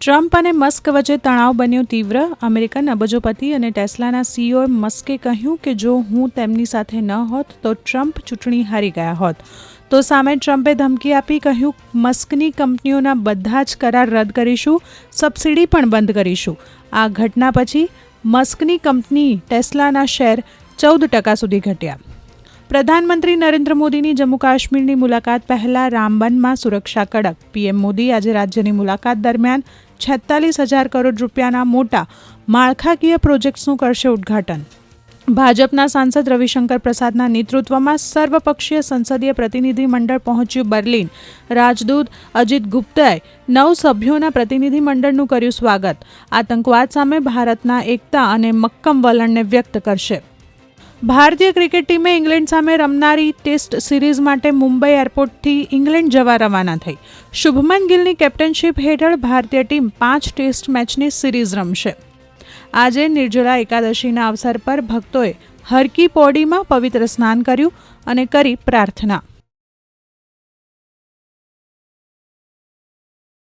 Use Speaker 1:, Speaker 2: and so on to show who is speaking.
Speaker 1: Trump અને Musk વચ્ચે તણાવ બન્યો તીવ્ર. અમેરિકન અબજોપતિ અને ટેસ્લાના સીઈઓ મસ્કે કહ્યું કે જો હું તેમની સાથે ન હોત તો ટ્રમ્પ ચૂંટણી હારી ગયા હોત. તો સામે ટ્રમ્પે ધમકી આપી કહ્યું, મસ્કની કંપનીઓના બધા જ કરાર રદ કરીશું, સબસિડી પણ બંધ કરીશું. આ ઘટના પછી મસ્કની કંપની ટેસ્લાના શેર 14% સુધી ઘટ્યા. પ્રધાનમંત્રી નરેન્દ્ર મોદીની જમ્મુ કાશ્મીરની મુલાકાત પહેલા રામબનમાં સુરક્ષા કડક. પીએમ મોદી આજે રાજ્યની મુલાકાત દરમિયાન 46,000 કરોડ રૂપિયાના મોટા માળખાકીય પ્રોજેક્ટ્સનું કરશે ઉદ્ઘાટન. ભાજપના સાંસદ રવિશંકર પ્રસાદના નેતૃત્વમાં સર્વપક્ષીય સંસદીય પ્રતિનિધિ મંડળ પહોંચ્યું બર્લિન. રાજદૂત અજીત ગુપ્તાએ 9 સભ્યોના પ્રતિનિધિ મંડળનું કર્યું સ્વાગત. આતંકવાદ સામે ભારતના એકતા અને મક્કમ વલણને વ્યક્ત કરશે. ભારતીય ક્રિકેટ ટીમે ઇંગ્લેન્ડ સામે રમનારી ટેસ્ટ સિરીઝ માટે મુંબઈ એરપોર્ટથી ઇંગ્લેન્ડ જવા રવાના થઈ. શુભમન ગિલની કેપ્ટનશીપ હેઠળ ભારતીય ટીમ 5 ટેસ્ટ મેચની સિરીઝ રમશે. આજે નિર્જલા એકાદશીના અવસર પર ભક્તોએ હર કી પૌડીમાં પવિત્ર સ્નાન કર્યું અને કરી પ્રાર્થના.